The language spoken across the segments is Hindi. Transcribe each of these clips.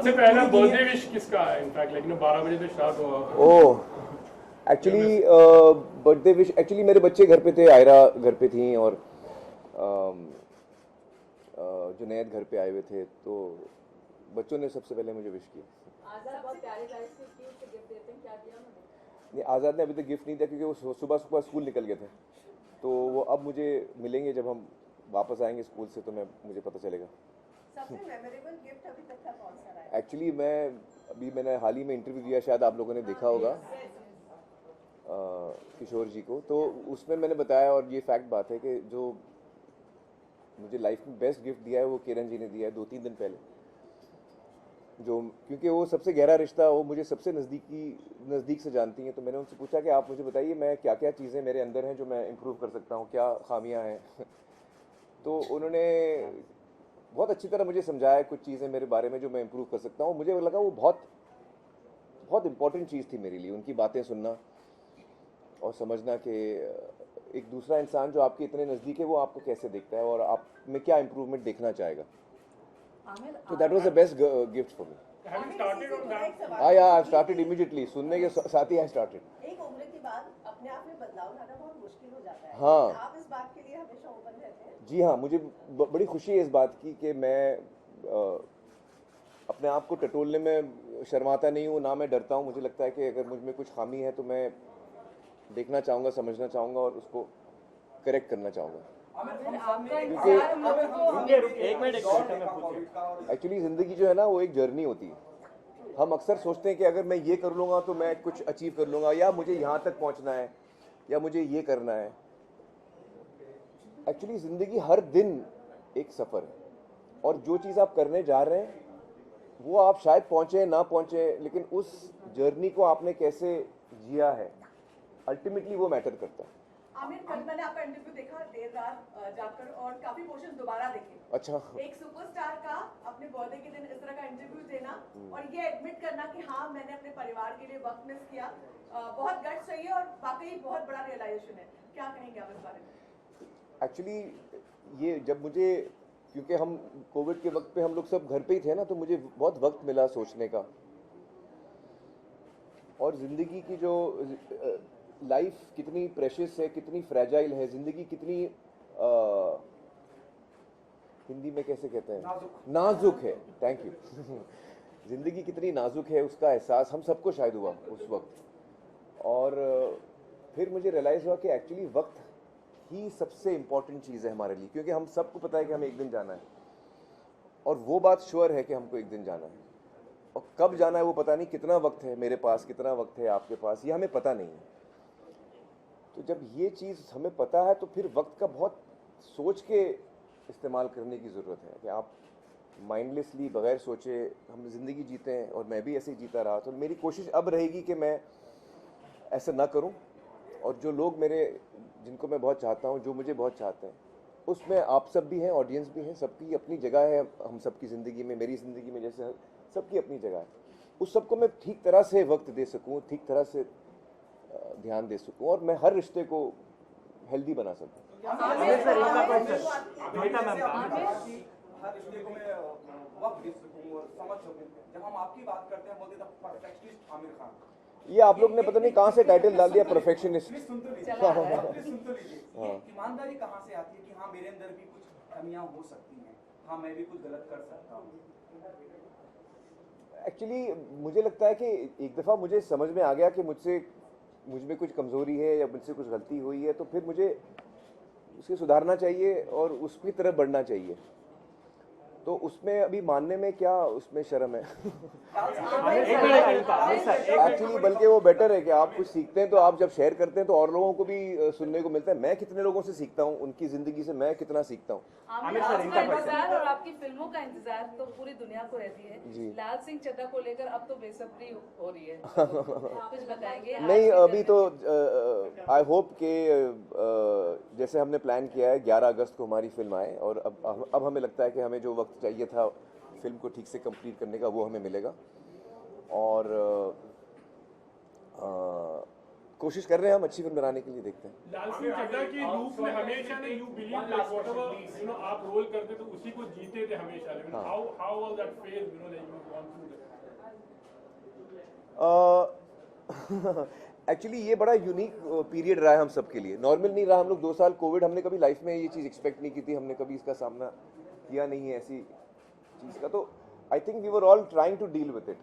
सबसे पहला बर्थडे विश किसका है? इनफैक्ट लेकिन 12 बजे से स्टार्ट हुआ। ओह, एक्चुअली बर्थडे विश एक्चुअली मेरे बच्चे घर पे थे, आयरा घर पे थी और जुनैद घर पे आए हुए थे, तो बच्चों ने सबसे पहले मुझे विश किया। आजाद बहुत प्यारे प्यारे से क्यूट से गिफ्ट देते हैं, क्या दिया उन्होंने? नहीं, आज़ाद ने अभी तक गिफ्ट नहीं दिया क्योंकि वो सुबह सुबह स्कूल निकल गए थे, तो वो अब मुझे मिलेंगे जब हम वापस आएंगे स्कूल से, तो मुझे पता चलेगा। सबसे मेमोरेबल गिफ्ट अभी तक का कौन सा रहा है? एक्चुअली मैंने हाल ही में इंटरव्यू दिया, शायद आप लोगों ने देखा होगा किशोर जी को, तो उसमें मैंने बताया, और ये फैक्ट बात है कि जो मुझे लाइफ में बेस्ट गिफ्ट दिया है वो किरण जी ने दिया है 2-3 दिन पहले, जो क्योंकि वो सबसे गहरा रिश्ता, वो मुझे सबसे नज़दीक से जानती हैं, तो मैंने उनसे पूछा कि आप मुझे बताइए मैं क्या क्या चीज़ें मेरे अंदर हैं जो मैं इम्प्रूव कर सकता हूँ, क्या खामियां हैं तो उन्होंने बहुत अच्छी तरह मुझे समझाया कुछ चीज़ें मेरे बारे में जो मैं इम्प्रूव कर सकता हूँ। मुझे लगा वो बहुत बहुत इंपॉर्टेंट चीज़ थी मेरे लिए, उनकी बातें सुनना और समझना कि एक दूसरा इंसान जो आपके इतने नज़दीक है वो आपको कैसे देखता है और आप में क्या इम्प्रूवमेंट देखना चाहेगा। तो that was the best gift for me. Have you started on that? या आई स्टार्टेड इमीडिएटली, सुनने के साथ ही आई स्टार्टेड। एक उम्र के बाद अपने आप में बदलाव लाना बहुत मुश्किल हो जाता है। हाँ। आप इस बात के लिए हमेशा ओपन रहते हैं? जी हाँ, मुझे बड़ी खुशी है इस बात की कि मैं अपने आप को टटोलने में शर्माता नहीं हूँ, ना मैं डरता हूँ। मुझे लगता है कि अगर मुझ में कुछ खामी है तो मैं देखना चाहूँगा, समझना चाहूँगा और उसको करेक्ट करना चाहूँगा। एक्चुअली ज़िंदगी जो है ना वो एक जर्नी होती है। हम अक्सर सोचते हैं कि अगर मैं ये कर लूँगा तो मैं कुछ अचीव कर लूँगा, या मुझे यहाँ तक पहुँचना है, या मुझे ये करना है। एक्चुअली ज़िंदगी हर दिन एक सफ़र है और जो चीज़ आप करने जा रहे हैं वो आप शायद पहुँचे ना पहुँचे, लेकिन उस जर्नी को आपने कैसे जिया है अल्टीमेटली वो मैटर करता है। आमिर, कल मैंने आपका इंटरव्यू देखा देर रात जाकर और काफी पोर्शन दोबारा देखे। अच्छा। एक सुपरस्टार का अपने बर्थडे के दिन इस तरह का इंटरव्यू देना और ये एडमिट करना कि हाँ मैंने अपने परिवार के लिए वक्त मिस किया, बहुत गट्स चाहिए और वाकई बहुत बड़ा रियलाइजेशन है। क्या कहेंगे आप इस बारे में? एक्चुअली ये जब मुझे, क्योंकि हम कोविड के वक्त पे हम लोग सब घर पे ही थे ना, तो मुझे बहुत वक्त मिला सोचने का, और ज़िंदगी की जो लाइफ कितनी प्रेशियस है, कितनी फ्रेजाइल है ज़िंदगी, कितनी हिंदी में कैसे कहते हैं, नाजुक है। थैंक यू ज़िंदगी कितनी नाजुक है उसका एहसास हम सबको शायद हुआ उस वक्त, और फिर मुझे रियलाइज़ हुआ कि एक्चुअली वक्त ही सबसे इम्पॉर्टेंट चीज़ है हमारे लिए, क्योंकि हम सबको पता है कि हमें एक दिन जाना है, और वो बात श्योर है कि हमको एक दिन जाना है, और कब जाना है वो पता नहीं, कितना वक्त है मेरे पास, कितना वक्त है आपके पास, ये हमें पता नहीं है। तो जब ये चीज़ हमें पता है तो फिर वक्त का बहुत सोच के इस्तेमाल करने की ज़रूरत है कि आप माइंडलेसली बगैर सोचे हम ज़िंदगी जीते हैं, और मैं भी ऐसे ही जीता रहा। तो मेरी कोशिश अब रहेगी कि मैं ऐसा ना करूं, और जो लोग जिनको मैं बहुत चाहता हूं, जो मुझे बहुत चाहते हैं, उसमें आप सब भी हैं, ऑडियंस भी हैं, सबकी अपनी जगह है हम सबकी ज़िंदगी में, मेरी ज़िंदगी में जैसे सबकी अपनी जगह है। उस सबको मैं ठीक तरह से वक्त दे सकूँ, ठीक तरह से ध्यान दे सकूँ, और मैं हर रिश्ते को हेल्दी बना सकूँ। हर रिश्ते को मैं वक्त दे सकूं और समझ सकूं। जब हम आपकी बात करते हैं बोलते हैं परफेक्शनिस्ट आमिर खान, ये आप लोग ने पता नहीं कहाँ से टाइटल डाल दिया परफेक्शनिस्ट। सुन तो लीजिए ये ईमानदारी कहाँ से आती है कि हाँ मेरे अंदर भी कुछ कमियां हो सकती हैं, हाँ मैं भी कुछ गलत कर सकता हूँ? एक्चुअली मुझे लगता है कि एक दफ़ा मुझे समझ में आ गया कि मुझ में कुछ कमज़ोरी है या मुझसे कुछ गलती हुई है, तो फिर मुझे उसे सुधारना चाहिए और उसकी तरफ बढ़ना चाहिए। तो उसमें अभी मानने में क्या उसमें शर्म है एक्चुअली, बल्कि वो बेटर है कि आप कुछ सीखते हैं तो आप जब शेयर करते हैं तो और लोगों को भी सुनने को मिलता है। मैं कितने लोगों से सीखता हूँ, उनकी ज़िंदगी से मैं कितना सीखता हूँ। आमिर सर, इनका इंतजार और आपकी फिल्मों का इंतजार तो पूरी दुनिया को रहती है। लाल सिंह चड्ढा को लेकर अब तो बेसब्री हो रही है, कुछ बताएंगे? नहीं, अभी तो आई होप कि जैसे हमने प्लान किया है 11 अगस्त को हमारी फिल्म आए, और अब हमें लगता है कि हमें जो वक्त चाहिए था फिल्म को ठीक से कंप्लीट करने का वो हमें मिलेगा, और कोशिश कर रहे हैं हम अच्छी फिल्म बनाने के लिए, देखते हैं। लाल सिंह चड्ढा की रूप में हमेशा ने you believe like whatever you know आप रोल करते तो उसी को जीते थे हमेशा। How was that phase you know like you gone through that? Actually ये बड़ा यूनिक पीरियड रहा है हम सब के लिए, नॉर्मल नहीं रहा। हम लोग 2 साल कोविड, हमने कभी लाइफ में ये चीज़ एक्सपेक्ट नहीं की थी, हमने कभी इसका सामना किया नहीं है ऐसी चीज़ का। तो I think we were all trying to deal with it.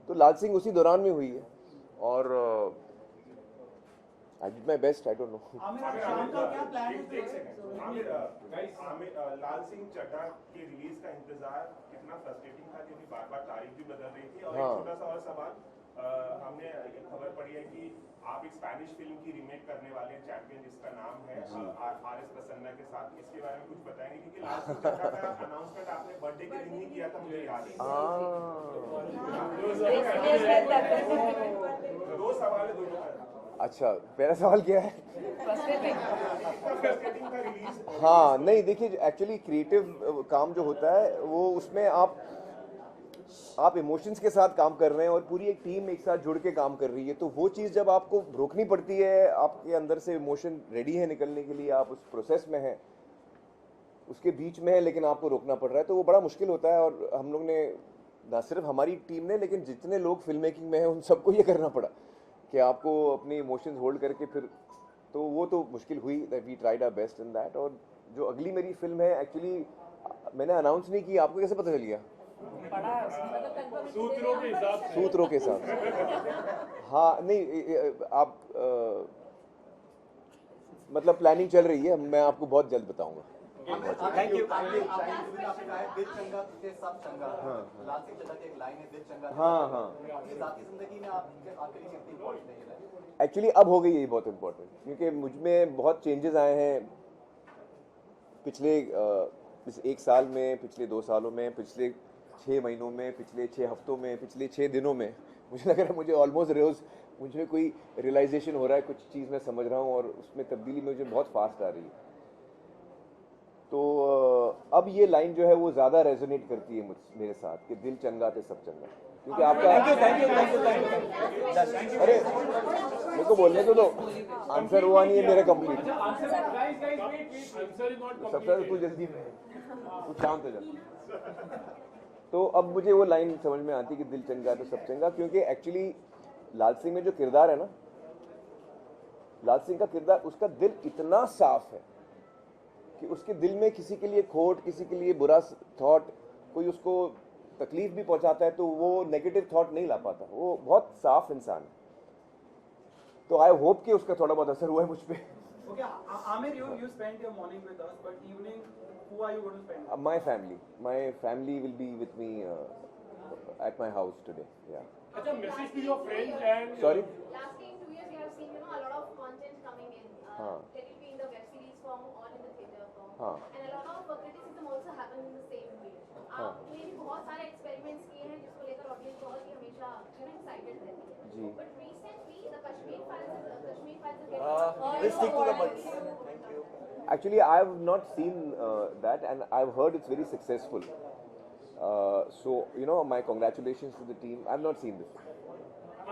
तो लाल सिंह उसी दौरान में हुई है और I did my best. I don't know. Lal Singh Chaddha के रिलीज का इंतजार कितना फ्रस्ट्रेटिंग था, क्योंकि बार बार तारीख भी बदल रही थी। और हाँ। एक छोटा सा और सवाल, हमने ये खबर पड़ी है कि आप एक स्पेनिश फिल्म की रीमेक करने वाले हैं, चैंपियन, जिसका नाम है आर.एस. प्रसन्ना के साथ। इसके बारे में कुछ बताएंगे? क्योंकि लाल सिंह चड्ढा का अनाउंसमेंट आपने बर्थडे के दिन ही किया था, मुझे याद है। 2 सवाल है दोनों का। अच्छा, पहला सवाल क्या है? हाँ नहीं, देखिए एक्चुअली क्रिएटिव काम जो होता है वो उसमें आप इमोशंस के साथ काम कर रहे हैं और पूरी एक टीम एक साथ जुड़ के काम कर रही है। तो वो चीज़ जब आपको रोकनी पड़ती है, आपके अंदर से इमोशन रेडी है निकलने के लिए, आप उस प्रोसेस में हैं, उसके बीच में है, लेकिन आपको रोकना पड़ रहा है, तो वो बड़ा मुश्किल होता है। और हम लोग ने, ना सिर्फ हमारी टीम ने, लेकिन जितने लोग फिल्म मेकिंग में हैं उन सबको ये करना पड़ा कि आपको अपने इमोशंस होल्ड करके फिर, तो वो तो मुश्किल हुई। We tried our best in that. और जो अगली मेरी फिल्म है, एक्चुअली मैंने अनाउंस नहीं की, आपको कैसे पता चल गया? सूत्रों के साथ। हाँ नहीं, आप मतलब प्लानिंग चल रही है, मैं आपको बहुत जल्द बताऊंगा। Thank you. आपने कहा है दिल चंगा से सब चंगा। लाल सिंह चड्ढा की एक लाइन है, दिल चंगा। हाँ। अपनी ज़ाती ज़िंदगी में आपके लिए कितनी इम्पोर्टेंट है ये लाइन? एक्चुअली अब हो गई ये बहुत इम्पोर्टेंट, क्योंकि मुझ में बहुत चेंजेस आए हैं पिछले 1 साल में, पिछले 2 सालों में, पिछले 6 महीनों में, पिछले 6 हफ्तों में, पिछले 6 दिनों में। मुझे लग रहा है मुझे ऑलमोस्ट रोज़ मुझे कोई रियलाइजेशन हो रहा है, कुछ चीज़ मैं समझ रहा हूँ और उसमें तब्दीली मुझे बहुत फास्ट आ रही है। तो अब ये लाइन जो है वो ज़्यादा रेजोनेट करती है मेरे साथ कि दिल चंगा ते सब चंगा, क्योंकि आपका अरे मेरे को बोलने तो दो, आंसर हुआ नहीं है मेरा कंप्लीट। सबसे कुछ जल्दी में कुछ शांत हो जाता। तो अब मुझे वो लाइन समझ में आती कि दिल चंगा तो सब चंगा, क्योंकि एक्चुअली लाल सिंह में जो किरदार है ना, लाल सिंह का किरदार, उसका दिल इतना साफ है कि उसके दिल में किसी के लिए खोट, किसी के लिए बुरा थॉट, कोई उसको तकलीफ भी पहुंचाता है तो वो नेगेटिव थॉट नहीं ला पाता। वो बहुत साफ इंसान है। तो आई होप कि उसका थोड़ा बहुत असर हुआ है मुझ पे। Okay, Amir, you spent your morning with us, but evening, who are you going to spend with? My family will be with me at my house today. Yeah. अच्छा, message to your friends and Sorry. Last 2 years, we have seen a lot of content coming in. That will be in the web series form or in the theatre form. And a lot of criticism also happens in the same way. आपने भी बहुत सारे experiments किए हैं जिसको लेकर audience बहुत ही हमेशा excited रहती है. जी. But recently, the Kashmir files is getting. Let's stick to the mic. Thank you. Actually, I have not seen that, and I've heard it's very successful. So my congratulations to the team. I've not seen this.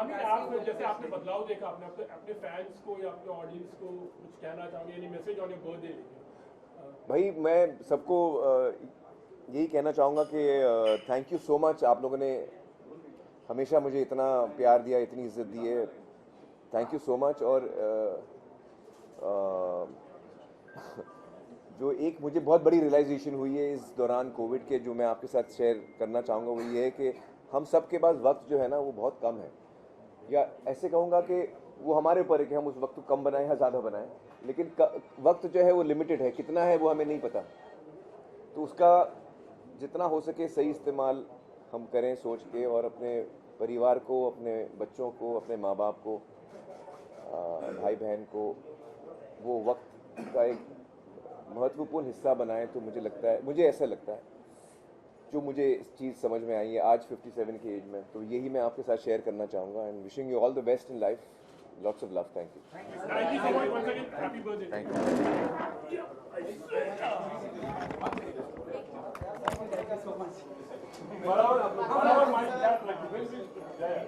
Aamir, आप जैसे आपने बदलाव देखा, आपने अपने फैंस को या अपने ऑडियंस को कुछ कहना चाहोगे, any message on your birthday? भाई मैं सबको यही कहना चाहूँगा कि थैंक यू सो मच। आप लोगों ने हमेशा मुझे इतना प्यार दिया, इतनी इज्जत दी है, थैंक यू सो मच। और जो एक मुझे बहुत बड़ी रियलाइजेशन हुई है इस दौरान कोविड के, जो मैं आपके साथ शेयर करना चाहूँगा, वो ये है कि हम सब के पास वक्त जो है ना वो बहुत कम है, या ऐसे कहूँगा कि वो हमारे ऊपर है कि हम उस वक्त को कम बनाएं या ज़्यादा बनाएं, लेकिन वक्त जो है वो लिमिटेड है, कितना है वो हमें नहीं पता। तो उसका जितना हो सके सही इस्तेमाल हम करें सोच के, और अपने परिवार को, अपने बच्चों को, अपने माँ बाप को, भाई बहन को वो वक्त का एक महत्वपूर्ण हिस्सा बनाएं। तो मुझे ऐसा लगता है, जो मुझे इस चीज़ समझ में आई है आज 57 की एज में, तो यही मैं आपके साथ शेयर करना चाहूँगा। And wishing you all the best in life, lots of love. Thank you. Thank you so much once again. Happy birthday. Thank you. Thank you so much. बराबर माइक Will, yeah.